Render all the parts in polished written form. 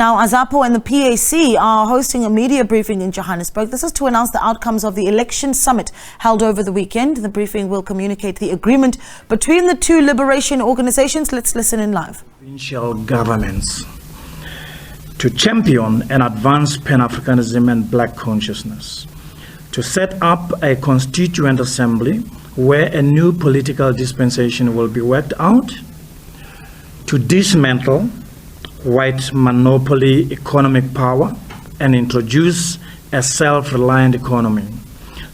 Now, AZAPO and the PAC are hosting a media briefing in Johannesburg. This is to announce the outcomes of the election summit held over the weekend. The briefing will communicate the agreement between the two liberation organizations. Let's listen in live. Provincial governments to champion and advance Pan-Africanism and black consciousness, to set up a constituent assembly where a new political dispensation will be worked out, to dismantle white monopoly economic power and introduce a self-reliant economy,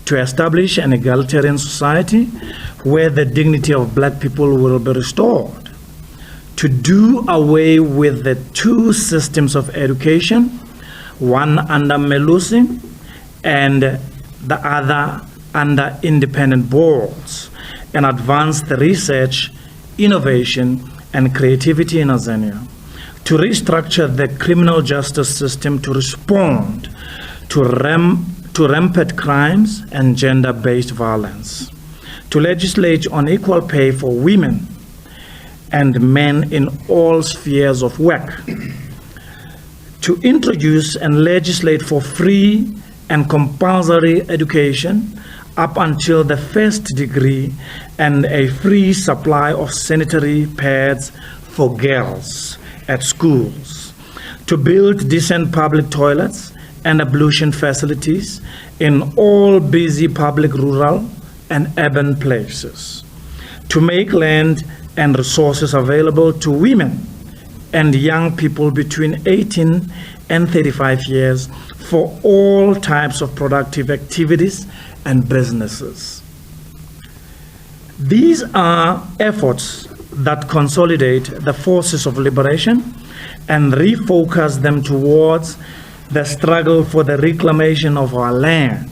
to establish an egalitarian society where the dignity of black people will be restored, to do away with the two systems of education, one under Melusi and the other under independent boards, and advance the research, innovation, and creativity in Azania, to restructure the criminal justice system to respond to rampant crimes and gender-based violence, to legislate on equal pay for women and men in all spheres of work, to introduce and legislate for free and compulsory education up until the first degree and a free supply of sanitary pads for girls at schools, to build decent public toilets and ablution facilities in all busy public rural and urban places, to make land and resources available to women and young people between 18 and 35 years for all types of productive activities and businesses. These are efforts that consolidate the forces of liberation and refocus them towards the struggle for the reclamation of our land,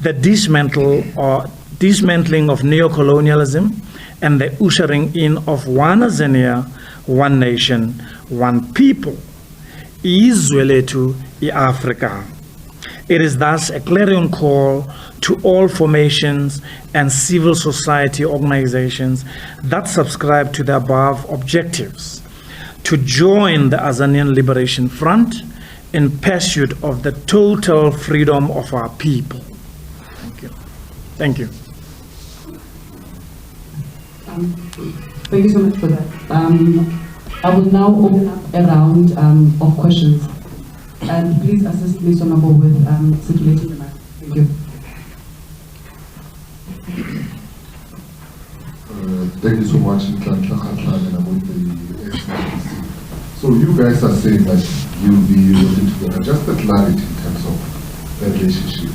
the dismantling of neocolonialism, and the ushering in of one Azania, one nation, one people, izwe lethu iAfrika. It is thus a clarion call to all formations and civil society organizations that subscribe to the above objectives to join the Azanian Liberation Front in pursuit of the total freedom of our people. Thank you. Thank you. Thank you so much for that. I will now open up a round of questions. And please assist Ms. Onabo with circulating the mic. Thank you. Thank you so much, and I'm with the SABC. So you guys are saying that you'll be working together. Just the clarity in terms of the relationship.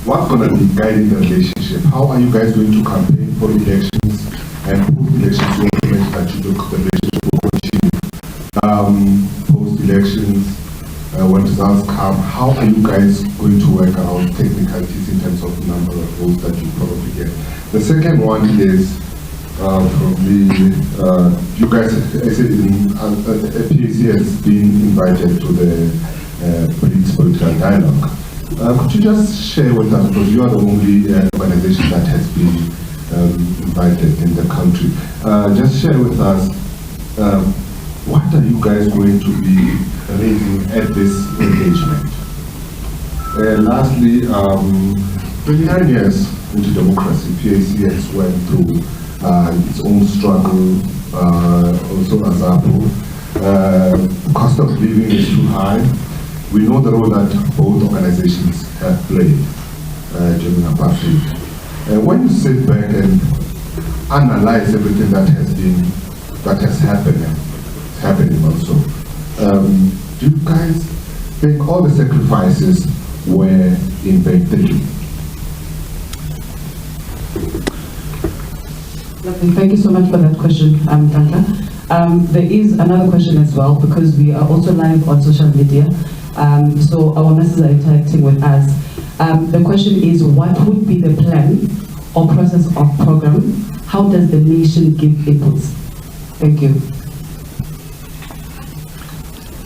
What's going to be guiding the relationship? How are you guys going to campaign for elections and post-elections? You want to make that you look the relationship will continue. Post-elections, when results come, how are you guys going to work around technicalities in terms of the number of votes that you probably get? The second one is probably you guys, as PAC has been invited to the political dialogue. Could you just share with us, because you are the only organization that has been invited in the country, just share with us what are you guys going to be raising at this engagement? Lastly, 29 years into democracy, PAC has went through its own struggle, also AZAPO. Cost of living is too high. We know the role that both organizations have played during apartheid. When you sit back and analyze everything that has happened and is happening also, do you guys think all the sacrifices were in vain? Thank you so much for that question, Tanka. There is another question as well, because we are also live on social media. So our messages are interacting with us. The question is, what would be the plan or process of program? How does the nation give inputs? Thank you.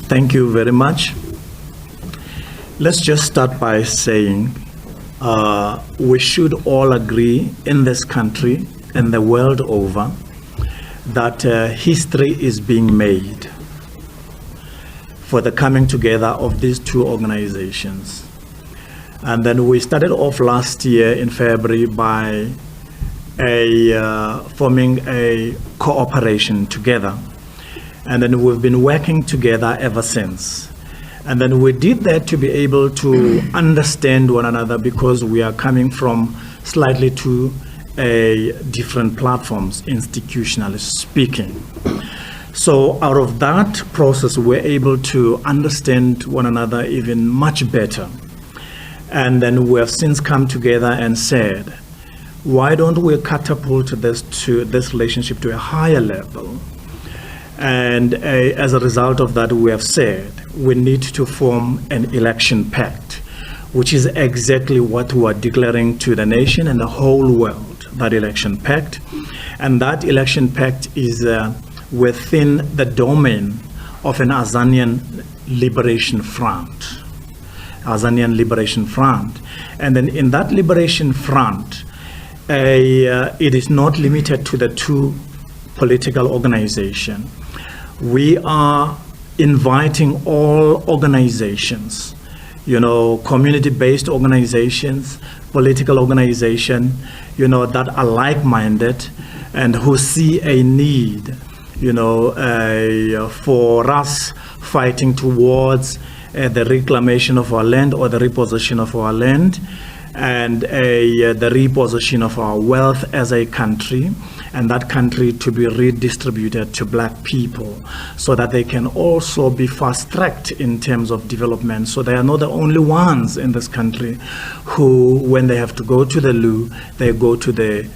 Thank you very much. Let's just start by saying we should all agree in this country and the world over that history is being made. for the coming together of these two organizations. And then we started off last year in February by forming a cooperation together. And then we've been working together ever since. And then we did that to be able to understand one another, because we are coming from slightly two different platforms, institutionally speaking. So out of that process, we're able to understand one another even much better. And then we have since come together and said, why don't we catapult this relationship to a higher level? And as a result of that, we have said we need to form an election pact, which is exactly what we are declaring to the nation and the whole world, that election pact. And that election pact is within the domain of an Azanian Liberation Front. Azanian Liberation Front. And then in that Liberation Front, it is not limited to the two political organizations. We are inviting all organizations, community-based organizations, political organizations, that are like-minded and who see a need, for us fighting towards the reclamation of our land or the repossession of our land, and the repossession of our wealth as a country, and that country to be redistributed to black people so that they can also be fast-tracked in terms of development. So they are not the only ones in this country who, when they have to go to the loo, they go to the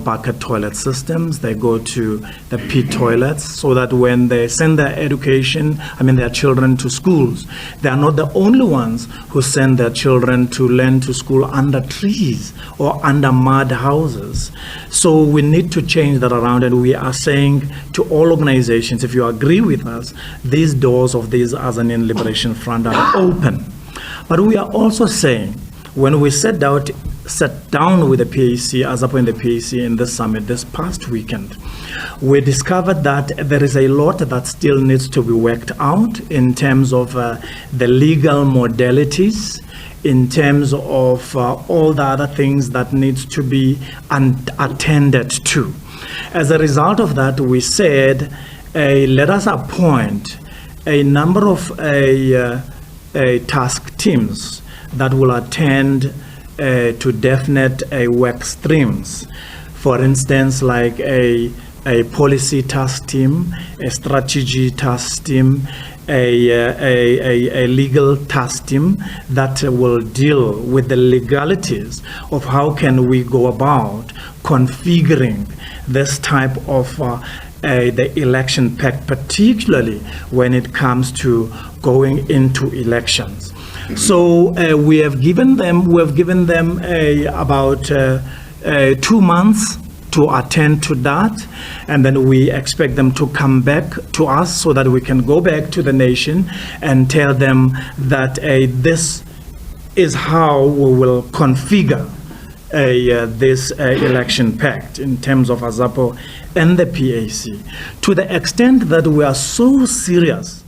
bucket toilet systems, they go to the pit toilets, so that when they send their their children to schools, they are not the only ones who send their children to learn to school under trees or under mud houses. So we need to change that around, and we are saying to all organizations, if you agree with us, these doors of these Azanian Liberation Front are open. But we are also saying, when we sat down with the PAC, AZAPO and the PAC in this summit this past weekend, we discovered that there is a lot that still needs to be worked out in terms of the legal modalities, in terms of all the other things that needs to be attended to. As a result of that, we said, let us appoint a number of task teams that will attend to definite work streams. For instance, like a policy task team, a strategy task team, a legal task team that will deal with the legalities of how can we go about configuring this type of the election pact, particularly when it comes to going into elections. So we have given them about 2 months to attend to that, and then we expect them to come back to us so that we can go back to the nation and tell them that this is how we will configure this election pact in terms of AZAPO and the PAC, to the extent that we are so serious